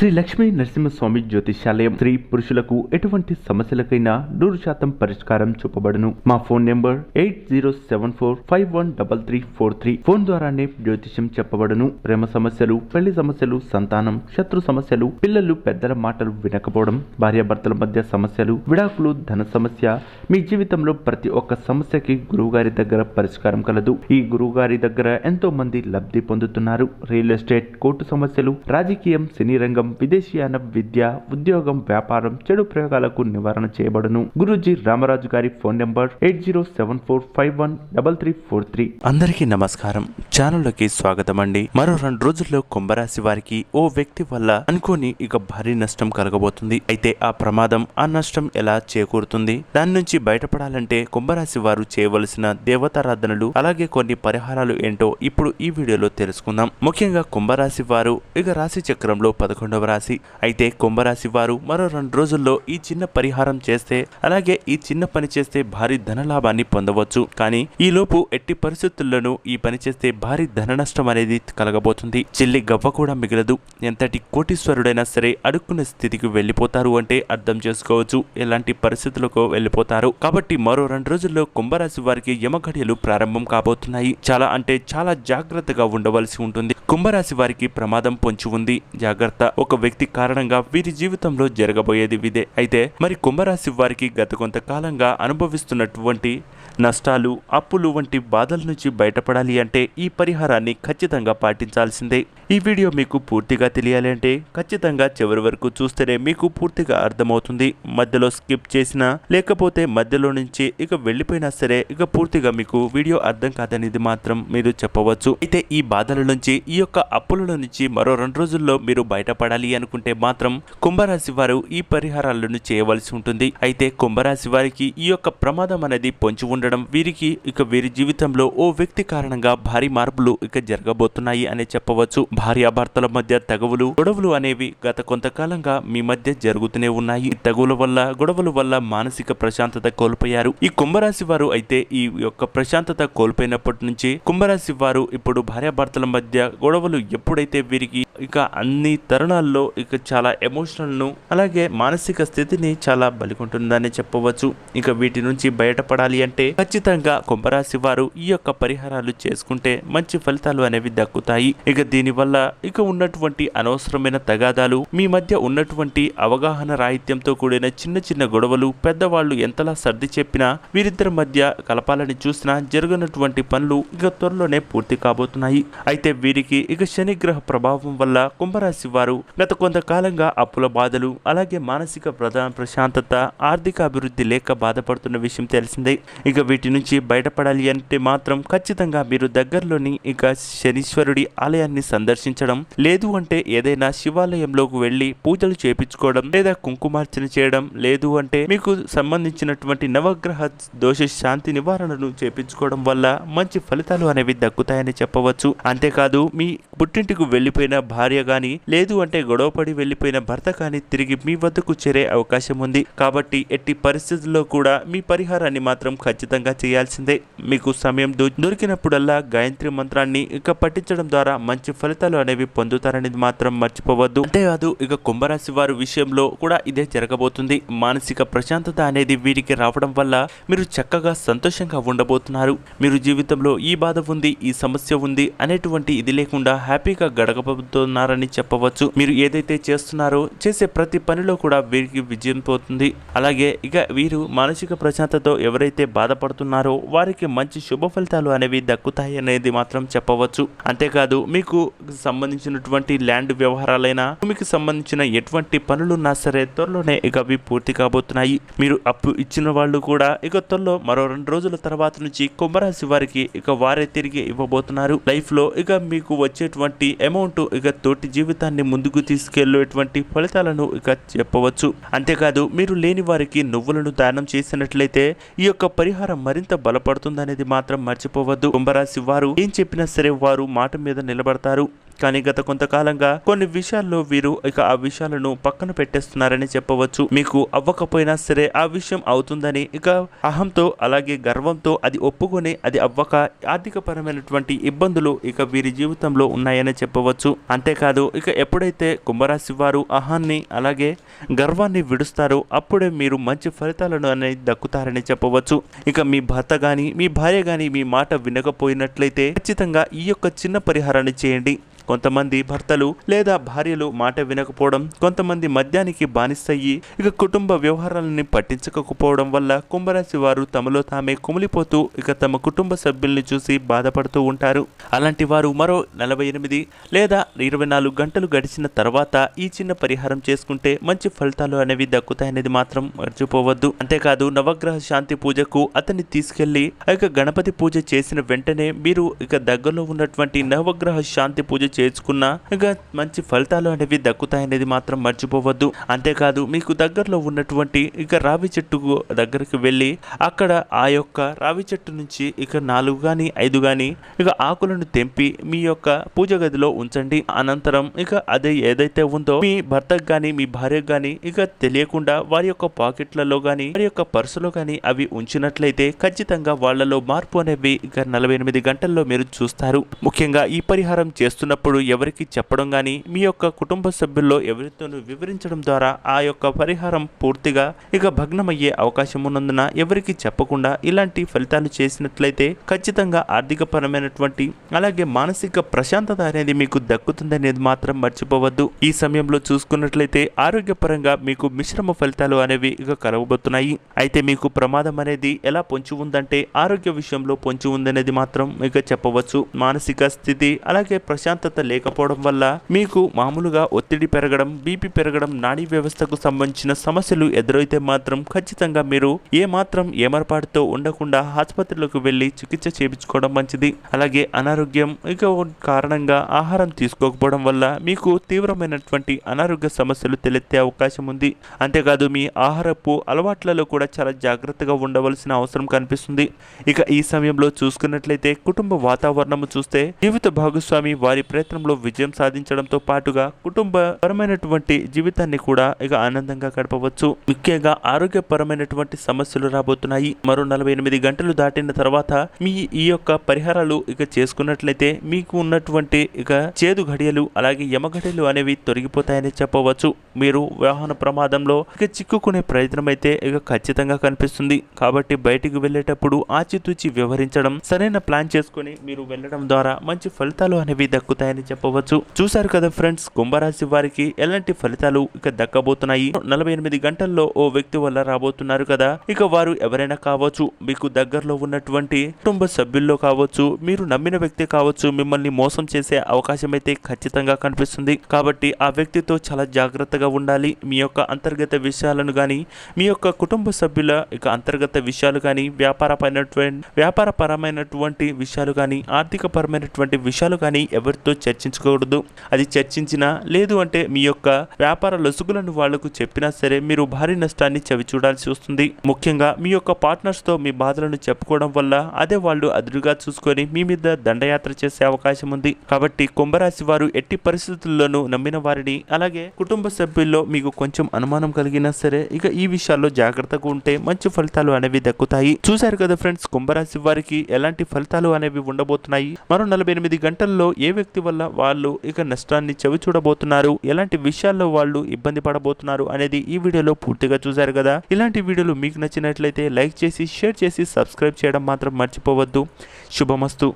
శ్రీ లక్ష్మీ నరసింహస్వామి జ్యోతిష్యాలయం స్త్రీ పురుషులకు ఎటువంటి సమస్యలకైనా 100% పరిష్కారం చూపబడును. మా ఫోన్ నెంబర్ 8074513343. ఫోన్ ద్వారానే జ్యోతిష్యం చెప్పబడును. ప్రేమ సమస్యలు, పెళ్లి సమస్యలు, సంతానం, శత్రు సమస్యలు, పిల్లలు పెద్దల మాటలు వినకపోవడం, భార్యాభర్తల మధ్య సమస్యలు, విడాకులు, ధన సమస్య, మీ జీవితంలో ప్రతి ఒక్క సమస్యకి గురువుగారి దగ్గర పరిష్కారం కలదు. ఈ గురువుగారి దగ్గర ఎంతో మంది లబ్ధి పొందుతున్నారు. రియల్ ఎస్టేట్, కోర్టు సమస్యలు, రాజకీయం, సినీ రంగం, విదేశీయాన, విద్య, ఉద్యోగం, వ్యాపారం, చెడు ప్రయోగాలకు నివారణ చేయబడును. గురూజీ రామరాజు గారి ఫోన్ నంబర్ 8074513343. అందరికీ నమస్కారం. ఛానల్లోకి స్వాగతం అండి. మరో 2 రోజుల్లో కుంభరాశి వారికి ఓ వ్యక్తి వల్ల అనుకోని భారీ నష్టం కలగబోతుంది. అయితే ఆ ప్రమాదం, ఆ నష్టం ఎలా చేకూరుతుంది, దాని నుంచి బయటపడాలంటే కుంభరాశి వారు చేయవలసిన దేవతారాధనలు, అలాగే కొన్ని పరిహారాలు ఏంటో ఇప్పుడు ఈ వీడియోలో తెలుసుకుందాం. ముఖ్యంగా కుంభరాశి వారు రాశి చక్రంలో 11వ రాశి. అయితే కుంభరాశి వారు మరో 2 రోజుల్లో ఈ చిన్న పరిహారం చేస్తే, అలాగే ఈ చిన్న పని చేస్తే భారీ ధన లాభాన్ని పొందవచ్చు. కానీ ఈ లోపు ఎట్టి పరిస్థితుల్లోనూ ఈ పని చేస్తే భారీ ధన నష్టం అనేది కలగబోతుంది. చిల్లి గవ్వ కూడా మిగలదు. ఎంతటి కోటీశ్వరుడైనా సరే అడుక్కునే స్థితికి వెళ్ళిపోతారు అంటే అర్థం చేసుకోవచ్చు ఎలాంటి పరిస్థితులకు వెళ్ళిపోతారు. కాబట్టి మరో 2 రోజుల్లో కుంభరాశి వారికి యమఘడియలు ప్రారంభం కాబోతున్నాయి. చాలా అంటే చాలా జాగ్రత్తగా ఉండవలసి ఉంటుంది. కుంభరాశి వారికి ప్రమాదం పొంచి ఉంది, జాగ్రత్త. ఒక వ్యక్తి కారణంగా వీరి జీవితంలో జరగబోయేది ఇదే. అయితే మరి కుంభరాశి వారికి గత కొంతకాలంగా అనుభవిస్తున్నటువంటి నష్టాలు, అప్పులు వంటి బాధల నుంచి బయటపడాలి అంటే ఈ పరిహారాన్ని ఖచ్చితంగా పాటించాల్సిందే. ఈ వీడియో మీకు పూర్తిగా తెలియాలి అంటే ఖచ్చితంగా చివరి వరకు చూస్తేనే మీకు పూర్తిగా అర్థమవుతుంది. మధ్యలో స్కిప్ చేసినా, లేకపోతే మధ్యలో నుంచి వెళ్ళిపోయినా సరే పూర్తిగా మీకు వీడియో అర్థం కాదనేది మాత్రం మీరు చెప్పవచ్చు. అయితే ఈ బాధల నుంచి, ఈ అప్పుల నుంచి మరో 2 రోజుల్లో మీరు బయటపడాలి అనుకుంటే మాత్రం కుంభరాశి వారు ఈ పరిహారాలను చేయవలసి ఉంటుంది. అయితే కుంభరాశి వారికి ఈ ప్రమాదం అనేది పొంచి ఉండడం, వీరికి వీరి జీవితంలో ఓ వ్యక్తి కారణంగా భారీ మార్పులు జరగబోతున్నాయి అనే చెప్పవచ్చు. భార్యాభర్తల మధ్య తగువులు, గొడవలు అనేవి గత కొంతకాలంగా మీ మధ్య జరుగుతూనే ఉన్నాయి. తగువుల వల్ల, గొడవల వల్ల మానసిక ప్రశాంతత కోల్పోయారు ఈ కుంభరాశి వారు. అయితే ఈ ప్రశాంతత కోల్పోయినప్పటి నుంచి కుంభరాశి వారు ఇప్పుడు భార్యాభర్తల మధ్య గొడవలు ఎప్పుడైతే వీరికి అన్ని తరుణాల్లో చాలా ఎమోషనల్ ను, అలాగే మానసిక స్థితిని చాలా బలికొంటుందని చెప్పవచ్చు. వీటి నుంచి బయటపడాలి అంటే ఖచ్చితంగా కుంభరాశి వారు ఈ పరిహారాలు చేసుకుంటే మంచి ఫలితాలు అనేవి దక్కుతాయి. దీనివల్ల ఉన్నటువంటి అనవసరమైన తగాదాలు, మీ మధ్య ఉన్నటువంటి అవగాహన రాహిత్యంతో కూడిన చిన్న చిన్న గొడవలు, పెద్దవాళ్ళు ఎంతలా సర్ది చెప్పినా, వీరిద్దరి మధ్య కలపాలని చూసినా జరగనటువంటి పనులు త్వరలోనే పూర్తి కాబోతున్నాయి. అయితే వీరికి శనిగ్రహ ప్రభావం వల్ల కుంభరాశి వారు గత కొంతకాలంగా అప్పుల బాధలు, అలాగే మానసిక ప్రశాంతత, ఆర్థిక అభివృద్ధి లేక బాధపడుతున్న విషయం తెలిసిందే. వీటి నుంచి బయటపడాలి అంటే మాత్రం ఖచ్చితంగా మీరు దగ్గరలోని శనీశ్వరుడి ఆలయాన్ని సందర్శించడం, లేదు అంటే ఏదైనా శివాలయంలోకి వెళ్లి పూజలు చేపించుకోవడం, లేదా కుంకుమార్చన చేయడం, లేదు అంటే మీకు సంబంధించినటువంటి నవగ్రహ దోష శాంతి నివారణను చేపించుకోవడం వల్ల మంచి ఫలితాలు అనేవి దక్కుతాయని చెప్పవచ్చు. అంతేకాదు మీ పుట్టింటికి వెళ్లిపోయిన భార్య గాని, లేదు అంటే గొడవపడి వెళ్లిపోయిన భర్త కానీ తిరిగి మీ వద్దకు చేరే అవకాశం ఉంది. కాబట్టి ఎట్టి పరిస్థితుల్లో కూడా మీ పరిహారాన్ని మాత్రం ఖచ్చితంగా చేయాల్సిందే. మీకు సమయం దొరికినప్పుడల్లా గాయత్రి మంత్రాన్ని పఠించడం ద్వారా మంచి ఫలితాలు అనేవి పొందుతారనేది మాత్రం మర్చిపోవద్దు. అంతేకాదు కుంభరాశి వారి విషయంలో కూడా ఇదే జరగబోతుంది. మానసిక ప్రశాంతత అనేది వీరికి రావడం వల్ల మీరు చక్కగా సంతోషంగా ఉండబోతున్నారు. మీరు జీవితంలో ఈ బాధ ఉంది, ఈ సమస్య ఉంది అనేటువంటి ఇది లేకుండా హ్యాపీగా గడపబోతున్నారని చెప్పవచ్చు. మీరు ఏదైతే చేస్తున్నారో, చేసే ప్రతి పనిలో కూడా వీరికి విజయం పోతుంది. అలాగే వీరు మానసిక ప్రశాంతతో ఎవరైతే బాధపడుతున్నారో వారికి మంచి శుభ ఫలితాలు అనేవి దక్కుతాయి అనేది మాత్రం చెప్పవచ్చు. అంతేకాదు మీకు సంబంధించినటువంటి ల్యాండ్ వ్యవహారాలైనా, మీకు సంబంధించిన ఎటువంటి పనులున్నా సరే త్వరలోనే అవి పూర్తి కాబోతున్నాయి. మీరు అప్పు ఇచ్చిన వాళ్ళు కూడా త్వరలో మరో 2 రోజుల తర్వాత నుంచి కుంభరాశి వారికి వారే తిరిగి ఇవ్వబోతున్నారు. లైఫ్ లో మీకు వచ్చేటువంటి అమౌంట్ తోటి జీవితాన్ని ముందుకు తీసుకెళ్లేటువంటి ఫలితాలను చెప్పవచ్చు. అంతేకాదు మీరు లేని వారికి నువ్వులను దానం చేసినట్లయితే ఈ పరిహారం మరింత బలపడుతుందనేది మాత్రం మర్చిపోవద్దు. కుంభరాశి వారు ఏం చెప్పినా సరే వారు మాట మీద నిలబడతారు. కానీ గత కొంతకాలంగా కొన్ని విషయాల్లో వీరు ఇక ఆ విషయాలను పక్కన పెట్టేస్తున్నారని చెప్పవచ్చు. మీకు అవ్వకపోయినా సరే ఆ విషయం అవుతుందని ఇక అహంతో అలాగే గర్వంతో అది ఒప్పుకొని అది అవ్వక ఆర్థిక పరమైనటువంటి ఇబ్బందులు ఇక వీరి జీవితంలో ఉన్నాయని చెప్పవచ్చు. అంతేకాదు ఇక ఎప్పుడైతే కుంభరాశి వారు అహాన్ని అలాగే గర్వాన్ని విడుస్తారో అప్పుడే మీరు మంచి ఫలితాలను అనేది దక్కుతారని చెప్పవచ్చు. ఇక మీ భర్త గాని మీ భార్య గాని మీ మాట వినకపోయినట్లయితే ఖచ్చితంగా ఈ యొక్క చిన్న పరిహారాన్ని చేయండి. కొంతమంది భర్తలు లేదా భార్యలు మాట వినకపోవడం, కొంతమంది మద్యానికి బానిసయ్యి ఇక కుటుంబ వ్యవహారాలని పట్టించకపోవడం వల్ల కుంభరాశి వారు తమలో తామే కుమిలిపోతూ ఇక తమ కుటుంబ సభ్యుల్ని చూసి బాధపడుతూ ఉంటారు. అలాంటి వారు మరో 48 లేదా 24 గంటలు గడిచిన తర్వాత ఈ చిన్న పరిహారం చేసుకుంటే మంచి ఫలితాలు అనేవి దక్కుతాయనేది మాత్రం మర్చిపోవద్దు. అంతేకాదు నవగ్రహ శాంతి పూజకు అతన్ని తీసుకెళ్లి ఇక గణపతి పూజ చేసిన వెంటనే మీరు ఇక దగ్గరలో ఉన్నటువంటి నవగ్రహ శాంతి పూజ చేసుకున్న ఇక మంచి ఫలితాలు అనేవి దక్కుతాయనేది మాత్రం మర్చిపోవద్దు. అంతేకాదు మీకు దగ్గరలో ఉన్నటువంటి ఇక రావి చెట్టు దగ్గరికి వెళ్ళి అక్కడ ఆ యొక్క రావి చెట్టు నుంచి ఇక 4 గాని 5 గాని ఇక ఆకులను తెంపి మీ యొక్క పూజ గదిలో ఉంచండి. అనంతరం ఇక అదే ఏదైతే ఉందో మీ భర్తకు గాని మీ భార్యకు గాని ఇక తెలియకుండా వారి యొక్క పాకెట్లలో గాని వారి యొక్క పర్సులో గాని అవి ఉంచినట్లయితే ఖచ్చితంగా వాళ్లలో మార్పు అనేవి ఇక 48 గంటల్లో మీరు చూస్తారు. ముఖ్యంగా ఈ పరిహారం చేస్తున్నప్పుడు ఎవరికి చెప్పడం గాని మీ యొక్క కుటుంబ సభ్యుల్లో ఎవరితోనూ వివరించడం ద్వారా ఆ యొక్క పరిహారం పూర్తిగా ఇక భగ్నమయ్యే అవకాశం ఉన్నందున ఎవరికి చెప్పకుండా ఇలాంటి ఫలితాలు చేసినట్లయితే ఖచ్చితంగా ఆర్థిక పరమైనటువంటి అలాగే మానసిక ప్రశాంతత అనేది మీకు దక్కుతుందనేది మాత్రం మర్చిపోవద్దు. ఈ సమయంలో చూసుకున్నట్లయితే ఆరోగ్యపరంగా మీకు మిశ్రమ ఫలితాలు అనేవి ఇక కలగబోతున్నాయి. అయితే మీకు ప్రమాదం అనేది ఎలా పొంచి ఉందంటే ఆరోగ్య విషయంలో పొంచి ఉందనేది మాత్రం ఇక చెప్పవచ్చు. మానసిక స్థితి అలాగే ప్రశాంతత లేకపోవడం వల్ల మీకు మామూలుగా ఒత్తిడి పెరగడం, బీపీ పెరగడం, నాడీ వ్యవస్థకు సంబంధించిన సమస్యలు ఎదురైతే మాత్రం ఖచ్చితంగా మీరు ఏమాత్రం ఏమరపాటుతో ఉండకుండా ఆసుపత్రిలోకి వెళ్లి చికిత్స చేయించుకోవడం మంచిది. అలాగే అనారోగ్యం ఇక కారణంగా ఆహారం తీసుకోకపోవడం వల్ల మీకు తీవ్రమైనటువంటి అనారోగ్య సమస్యలు తలెత్తే అవకాశం ఉంది. అంతేకాదు మీ ఆహారపు అలవాట్లలో కూడా చాలా జాగ్రత్తగా ఉండవలసిన అవసరం కనిపిస్తుంది. ఇక ఈ సమయంలో చూసుకున్నట్లయితే కుటుంబ వాతావరణం చూస్తే జీవిత భాగస్వామి వారి ప్రయత్నంలో విజయం సాధించడంతో పాటుగా కుటుంబపరమైనటువంటి జీవితాన్ని కూడా ఇక ఆనందంగా గడపవచ్చు. ముఖ్యంగా ఆరోగ్యపరమైనటువంటి సమస్యలు రాబోతున్నాయి. మరో 48 గంటలు దాటిన తర్వాత మీ ఈ యొక్క పరిహారాలు ఇక చేసుకున్నట్లయితే మీకు ఉన్నటువంటి ఇక చేదు ఘడియలు అలాగే యమఘడియలు అనేవి తొలగిపోతాయని చెప్పవచ్చు. మీరు వాహన ప్రమాదంలో ఇక చిక్కుకునే ప్రయత్నం అయితే ఇక ఖచ్చితంగా కనిపిస్తుంది. కాబట్టి బయటికి వెళ్ళేటప్పుడు ఆచితూచి వ్యవహరించడం, సరైన ప్లాన్ చేసుకుని మీరు వెళ్ళడం ద్వారా మంచి ఫలితాలు అనేవి దక్కుతాయని చెప్పవచ్చు. చూశారు కదా ఫ్రెండ్స్, కుంభరాశి వారికి ఎలాంటి ఫలితాలు ఇక దక్కబోతున్నాయి. 48 గంటల్లో ఓ వ్యక్తి వల్ల రాబోతున్నారు కదా. ఇక వారు ఎవరైనా కావచ్చు, మీకు దగ్గరలో ఉన్నటువంటి కుటుంబ సభ్యుల్లో కావచ్చు, మీరు నమ్మిన వ్యక్తి కావచ్చు, మిమ్మల్ని మోసం చేసే అవకాశం అయితే ఖచ్చితంగా కనిపిస్తుంది. కాబట్టి ఆ వ్యక్తితో చాలా జాగ్రత్తగా ఉండాలి. మీ యొక్క అంతర్గత విషయాలను గాని మీ యొక్క కుటుంబ సభ్యుల ఇక అంతర్గత విషయాలు గాని వ్యాపారపరమైనటువంటి విషయాలు గాని ఆర్థిక పరమైనటువంటి విషయాలు గాని ఎవరితో చర్చించకూడదు. అది చర్చించినా లేదు అంటే మీ యొక్క వ్యాపార లొసుగులను వాళ్లకు చెప్పినా సరే మీరు భారీ నష్టాన్ని చవి చూడాల్సి వస్తుంది. ముఖ్యంగా మీ యొక్క పార్ట్నర్స్ తో మీ బాధలను చెప్పుకోవడం వల్ల అదే వాళ్ళు అదురుగా చూసుకొని మీ మీద దండయాత్ర చేసే అవకాశం ఉంది. కాబట్టి కుంభరాశి వారు ఎట్టి పరిస్థితుల్లోనూ నమ్మిన వారిని అలాగే కుటుంబ సభ్యుల్లో మీకు కొంచెం అనుమానం కలిగినా సరే ఇక ఈ విషయాల్లో జాగ్రత్తగా ఉంటే మంచి ఫలితాలు అనేవి దక్కుతాయి. చూశారు కదా ఫ్రెండ్స్, కుంభరాశి వారికి ఎలాంటి ఫలితాలు అనేవి ఉండబోతున్నాయి. మరో 48 గంటల్లో ఏ వ్యక్తి వల్ల వాళ్ళు ఇక నష్టాన్ని చవి చూడబోతున్నారు, ఎలాంటి విషయాల్లో వాళ్ళు ఇబ్బంది పడబోతున్నారు అనేది ఈ వీడియోలో పూర్తిగా చూశారు కదా. ఇలాంటి వీడియోలు మీకు నచ్చినట్లయితే లైక్ చేసి షేర్ చేసి సబ్స్క్రైబ్ చేయడం మాత్రం మర్చిపోవద్దు. శుభమస్తు.